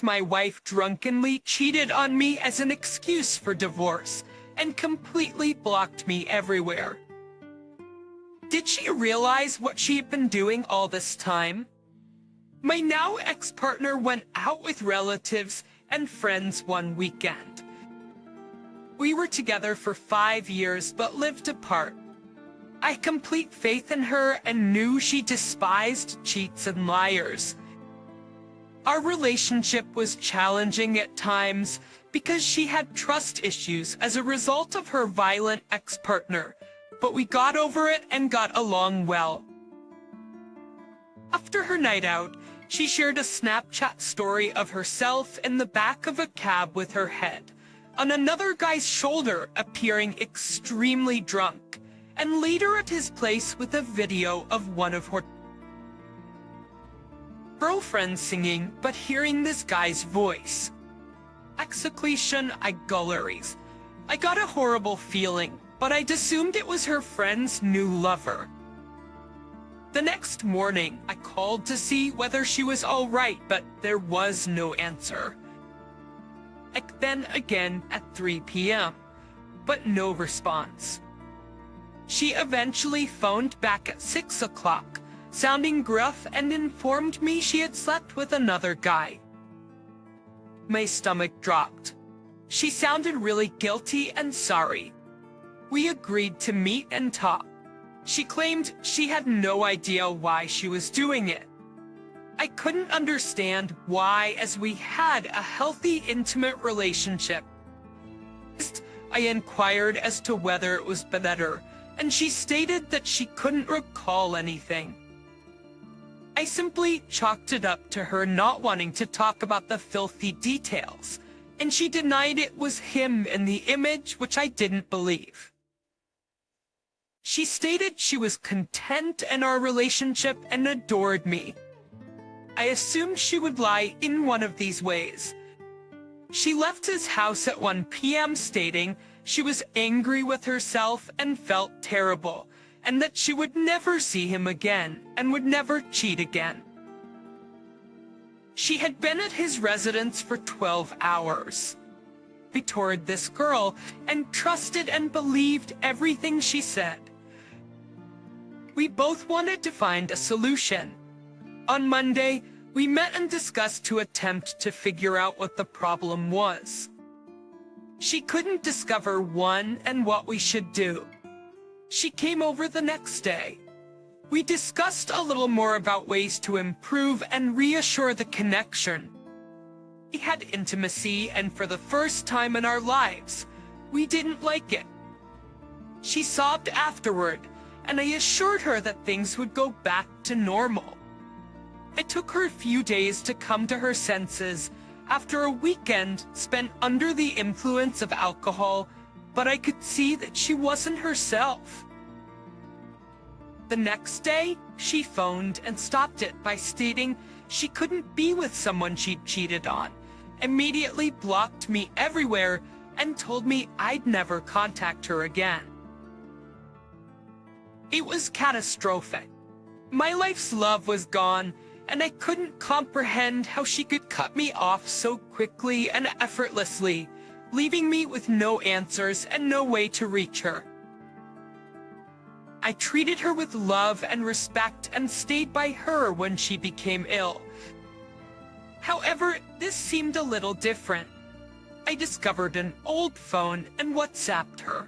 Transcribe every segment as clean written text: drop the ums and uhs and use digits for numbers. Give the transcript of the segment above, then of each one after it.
my wife drunkenly cheated on me as an excuse for divorce and completely blocked me everywhere. Did she realize what she'd been doing all this time? My now ex-partner went out with relatives and friends one weekend. We were together for 5 years but lived apart. I had complete faith in her and knew she despised cheats and liars. Our relationship was challenging at times because she had trust issues as a result of her violent ex-partner, but we got over it and got along well. After her night out, she shared a Snapchat story of herself in the back of a cab with her head on another guy's shoulder, appearing extremely drunk, and later at his place with a video of one of her girlfriends singing but hearing this guy's voice. Execution Igularies. I got a horrible feeling, but I'd assumed it was her friend's new lover. The next morning, I called to see whether she was all right, but there was no answer. Then again at 3 p.m., but no response. She eventually phoned back at 6 o'clock, sounding gruff, and informed me she had slept with another guy. My stomach dropped. She sounded really guilty and sorry. We agreed to meet and talk. She claimed she had no idea why she was doing it. I couldn't understand why, as we had a healthy, intimate relationship. I inquired as to whether it was better, and she stated that she couldn't recall anything. I simply chalked it up to her not wanting to talk about the filthy details, and she denied it was him in the image, which I didn't believe. She stated she was content in our relationship and adored me. I assumed she would lie in one of these ways. She left his house at 1 p.m. stating she was angry with herself and felt terrible, and that she would never see him again and would never cheat again. She had been at his residence for 12 hours. We toured this girl and trusted and believed everything she said. We both wanted to find a solution. On Monday, we met and discussed to attempt to figure out what the problem was. She couldn't discover one and what we should do. She came over the next day. We discussed a little more about ways to improve and reassure the connection. We had intimacy, and for the first time in our lives, we didn't like it. She sobbed afterward, and I assured her that things would go back to normal. It took her a few days to come to her senses after a weekend spent under the influence of alcohol, but I could see that she wasn't herself. The next day, she phoned and stopped it by stating she couldn't be with someone she'd cheated on, immediately blocked me everywhere, and told me I'd never contact her again. It was catastrophic. My life's love was gone, and I couldn't comprehend how she could cut me off so quickly and effortlessly, leaving me with no answers and no way to reach her. I treated her with love and respect and stayed by her when she became ill. However, this seemed a little different. I discovered an old phone and WhatsApped her.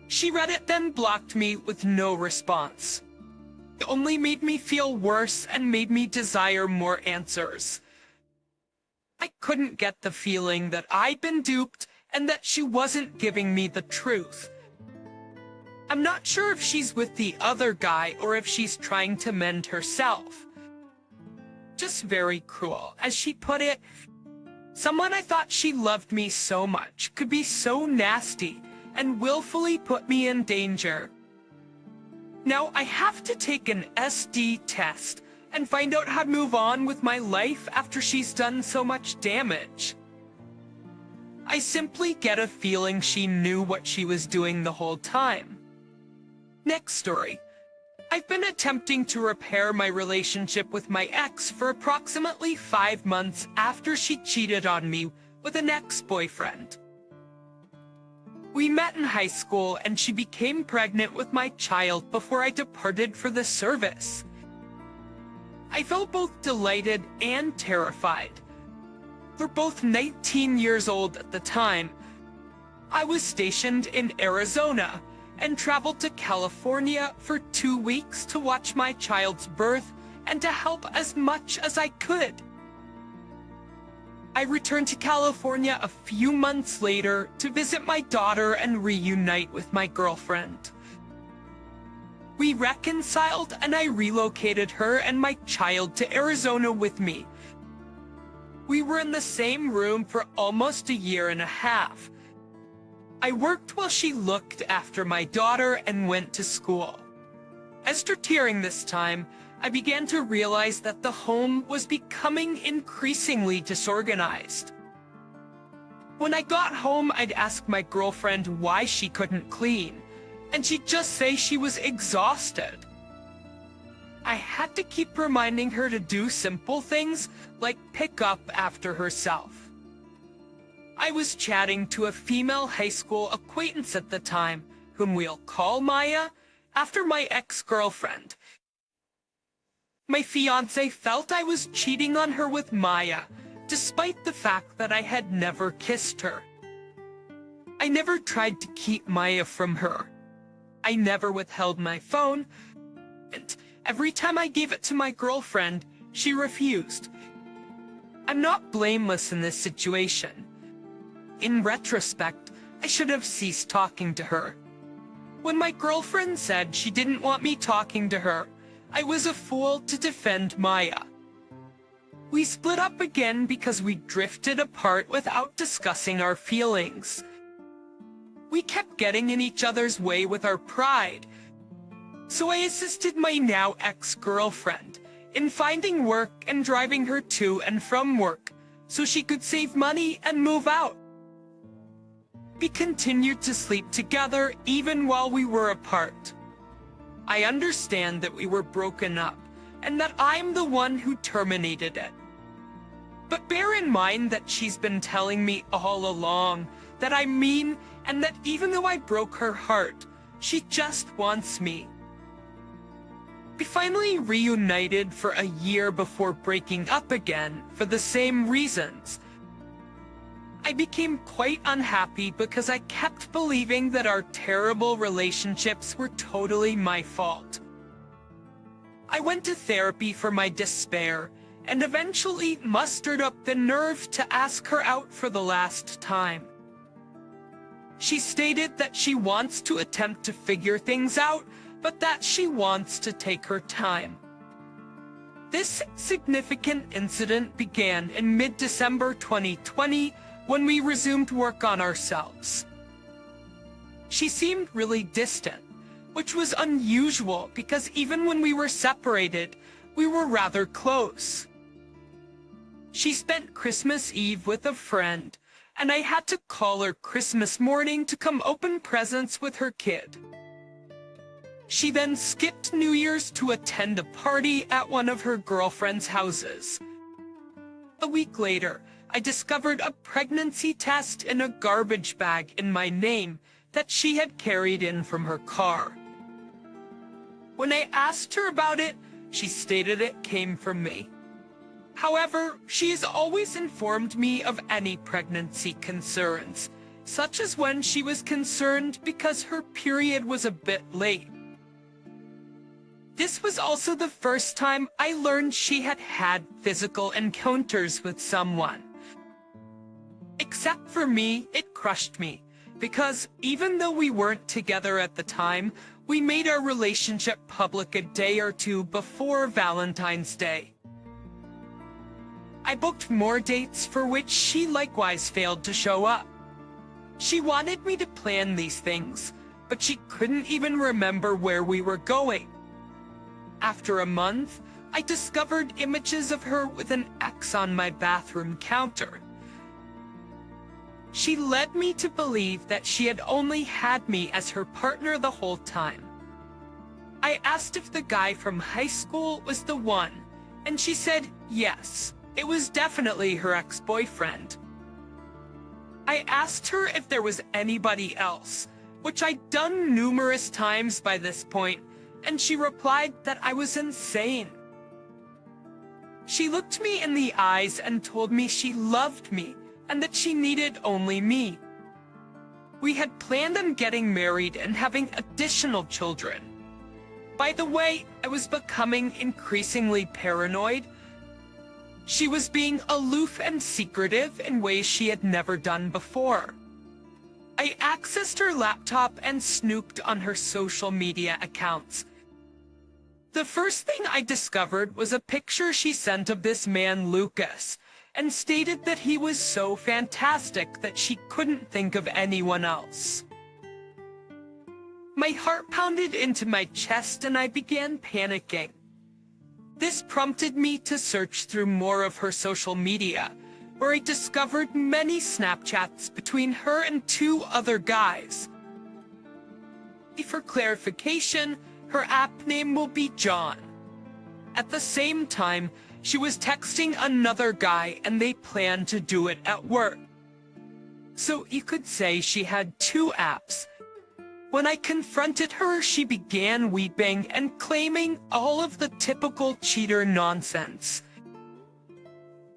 She read it, then blocked me with no response. It only made me feel worse and made me desire more answers. I couldn't get the feeling that I'd been duped and that she wasn't giving me the truth. I'm not sure if she's with the other guy or if she's trying to mend herself. Just very cruel, as she put it. Someone I thought she loved me so much could be so nasty and willfully put me in danger. Now I have to take an SD test and find out how to move on with my life after she's done so much damage. I simply get a feeling she knew what she was doing the whole time. Next story. I've been attempting to repair my relationship with my ex for approximately 5 months after she cheated on me with an ex-boyfriend. We met in high school and she became pregnant with my child before I departed for the service. I felt both delighted and terrified. We're both 19 years old at the time. I was stationed in Arizona and traveled to California for 2 weeks to watch my child's birth and to help as much as I could. I returned to California a few months later to visit my daughter and reunite with my girlfriend. We reconciled and I relocated her and my child to Arizona with me. We were in the same room for almost a year and a half. I worked while she looked after my daughter and went to school. After during this time, I began to realize that the home was becoming increasingly disorganized. When I got home, I'd ask my girlfriend why she couldn't clean, and she'd just say she was exhausted. I had to keep reminding her to do simple things like pick up after herself. I was chatting to a female high school acquaintance at the time, whom we'll call Maya, after my ex-girlfriend. My fiancé felt I was cheating on her with Maya, despite the fact that I had never kissed her. I never tried to keep Maya from her. I never withheld my phone, and every time I gave it to my girlfriend, she refused. I'm not blameless in this situation. In retrospect, I should have ceased talking to her. When my girlfriend said she didn't want me talking to her, I was a fool to defend Maya. We split up again because we drifted apart without discussing our feelings. We kept getting in each other's way with our pride. So I assisted my now ex-girlfriend in finding work and driving her to and from work so she could save money and move out. We continued to sleep together even while we were apart. I understand that we were broken up and that I'm the one who terminated it. But bear in mind that she's been telling me all along that I'm mean and that even though I broke her heart, she just wants me. We finally reunited for a year before breaking up again for the same reasons. I became quite unhappy because I kept believing that our terrible relationships were totally my fault. I went to therapy for my despair and eventually mustered up the nerve to ask her out for the last time. She stated that she wants to attempt to figure things out, but that she wants to take her time. This significant incident began in mid-December 2020 when we resumed work on ourselves. She seemed really distant, which was unusual because even when we were separated, we were rather close. She spent Christmas Eve with a friend, and I had to call her Christmas morning to come open presents with her kid. She then skipped New Year's to attend a party at one of her girlfriend's houses. A week later, I discovered a pregnancy test in a garbage bag in my name that she had carried in from her car. When I asked her about it, she stated it came from me. However, she has always informed me of any pregnancy concerns, such as when she was concerned because her period was a bit late. This was also the first time I learned she had had physical encounters with someone. Except for me, it crushed me, because even though we weren't together at the time, we made our relationship public a day or two before Valentine's Day. I booked more dates for which she likewise failed to show up. She wanted me to plan these things, but she couldn't even remember where we were going. After a month, I discovered images of her with an X on my bathroom counter. She led me to believe that she had only had me as her partner the whole time. I asked if the guy from high school was the one, and she said yes, it was definitely her ex-boyfriend. I asked her if there was anybody else, which I'd done numerous times by this point, and she replied that I was insane. She looked me in the eyes and told me she loved me and that she needed only me. We had planned on getting married and having additional children. By the way, I was becoming increasingly paranoid. She was being aloof and secretive in ways she had never done before. I accessed her laptop and snooped on her social media accounts. The first thing I discovered was a picture she sent of this man, Lucas, and stated that he was so fantastic that she couldn't think of anyone else. My heart pounded into my chest and I began panicking. This prompted me to search through more of her social media, where I discovered many Snapchats between her and 2 other guys. For clarification, her app name will be John. At the same time, she was texting another guy and they planned to do it at work. So you could say she had 2 apps. When I confronted her, she began weeping and claiming all of the typical cheater nonsense.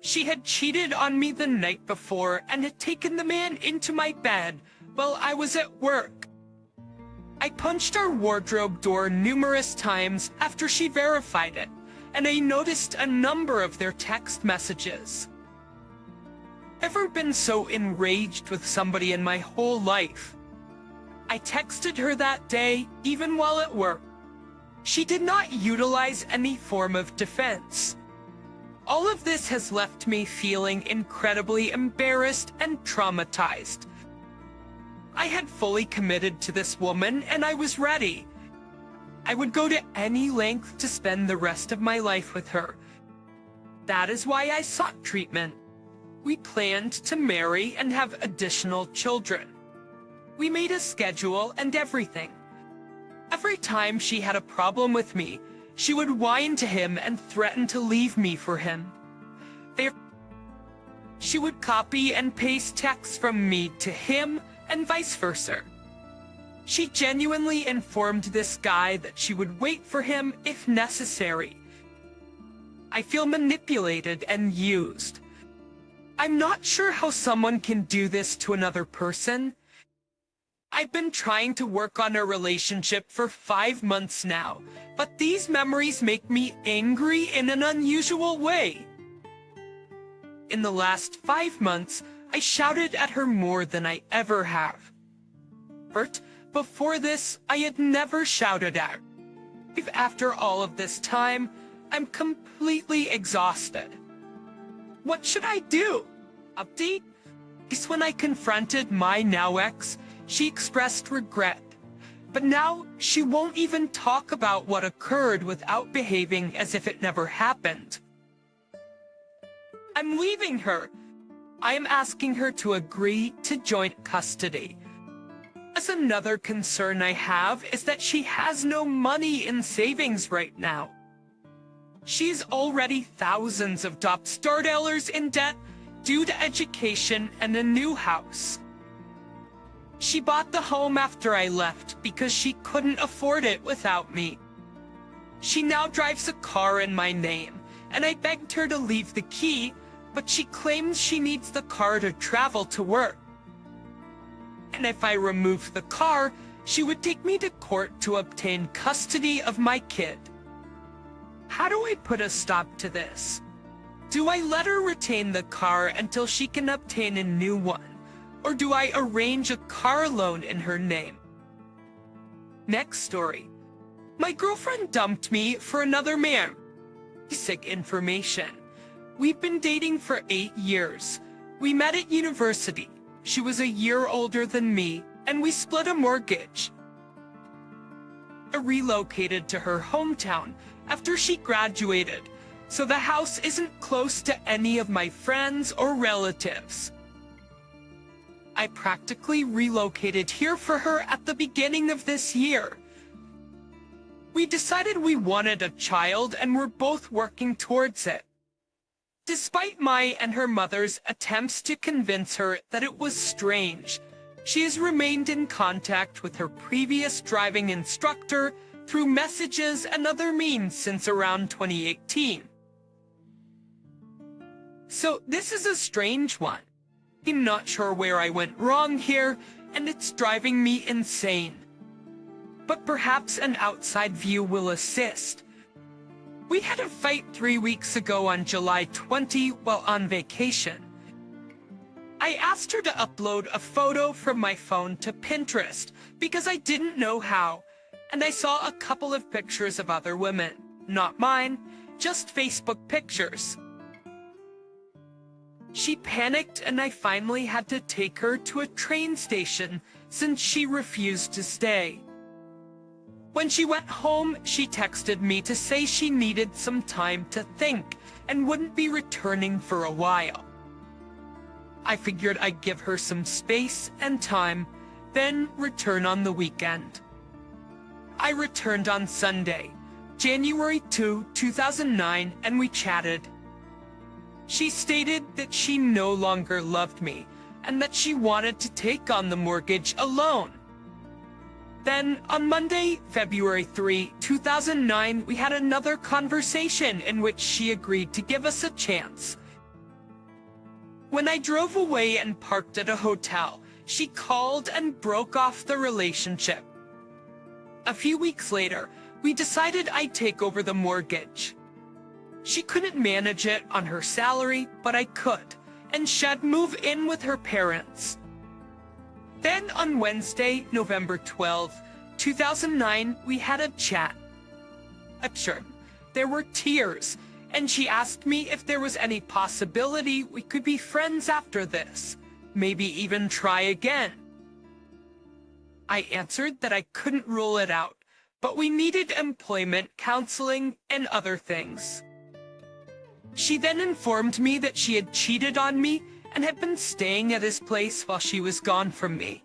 She had cheated on me the night before and had taken the man into my bed while I was at work. I punched our wardrobe door numerous times after she verified it, and I noticed a number of their text messages. Ever been so enraged with somebody in my whole life? I texted her that day, even while at work. She did not utilize any form of defense. All of this has left me feeling incredibly embarrassed and traumatized. I had fully committed to this woman and I was ready. I would go to any length to spend the rest of my life with her. That is why I sought treatment. We planned to marry and have additional children. We made a schedule and everything. Every time she had a problem with me, she would whine to him and threaten to leave me for him. She would copy and paste texts from me to him and vice versa. She genuinely informed this guy that she would wait for him if necessary. I feel manipulated and used. I'm not sure how someone can do this to another person. I've been trying to work on a relationship for 5 months now, but these memories make me angry in an unusual way. In the last 5 months, I shouted at her more than I ever have. Before this, I had never shouted at her. After all of this time, I'm completely exhausted. What should I do? Update? When I confronted my now ex, she expressed regret. But now, she won't even talk about what occurred without behaving as if it never happened. I'm leaving her. I am asking her to agree to joint custody. As another concern I have is that she has no money in savings right now. She's already thousands of top $dollars in debt due to education and a new house. She bought the home after I left because she couldn't afford it without me. She now drives a car in my name, and I begged her to leave the key, but she claims she needs the car to travel to work. And if I remove the car, she would take me to court to obtain custody of my kid. How do I put a stop to this? Do I let her retain the car until she can obtain a new one? Or do I arrange a car loan in her name? Next story. My girlfriend dumped me for another man. Basic information. We've been dating for 8 years. We met at university. She was a year older than me, and we split a mortgage. I relocated to her hometown after she graduated, so the house isn't close to any of my friends or relatives. I practically relocated here for her at the beginning of this year. We decided we wanted a child and were both working towards it. Despite my and her mother's attempts to convince her that it was strange, she has remained in contact with her previous driving instructor through messages and other means since around 2018. So this is a strange one. I'm not sure where I went wrong here, and it's driving me insane. But perhaps an outside view will assist. We had a fight 3 weeks ago on July 20 while on vacation. I asked her to upload a photo from my phone to Pinterest because I didn't know how, and I saw a couple of pictures of other women. Not mine, just Facebook pictures. She panicked and I finally had to take her to a train station since she refused to stay. When she went home, she texted me to say she needed some time to think and wouldn't be returning for a while. I figured I'd give her some space and time, then return on the weekend. I returned on Sunday, January 2, 2009, and we chatted. She stated that she no longer loved me and that she wanted to take on the mortgage alone. Then, on Monday, February 3, 2009, we had another conversation in which she agreed to give us a chance. When I drove away and parked at a hotel, she called and broke off the relationship. A few weeks later, we decided I'd take over the mortgage. She couldn't manage it on her salary, but I could, and she'd move in with her parents. Then on Wednesday, November 12, 2009, we had a chat. There were tears, and she asked me if there was any possibility we could be friends after this, maybe even try again. I answered that I couldn't rule it out, but we needed employment, counseling, and other things. She then informed me that she had cheated on me and had been staying at his place while she was gone from me.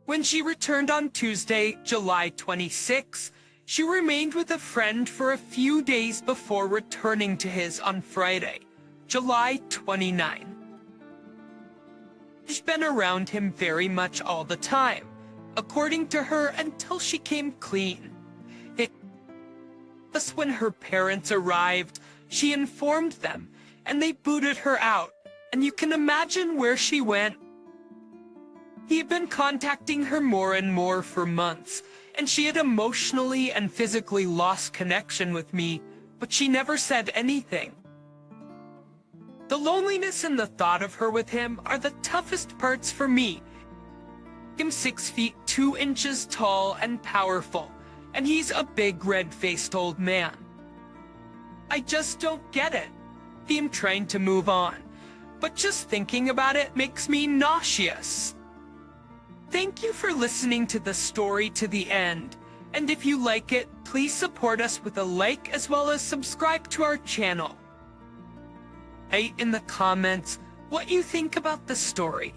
When she returned on Tuesday, July 26, she remained with a friend for a few days before returning to his on Friday, July 29. She's been around him very much all the time, according to her, until she came clean. Thus, when her parents arrived, she informed them, and they booted her out, and you can imagine where she went. He had been contacting her more and more for months, and she had emotionally and physically lost connection with me, but she never said anything. The loneliness and the thought of her with him are the toughest parts for me. I'm 6 feet 2 inches tall and powerful, and he's a big red-faced old man. I just don't get it. I'm trying to move on, but just thinking about it makes me nauseous. Thank you for listening to the story to the end, and if you like it, please support us with a like as well as subscribe to our channel. Write in the comments what you think about the story.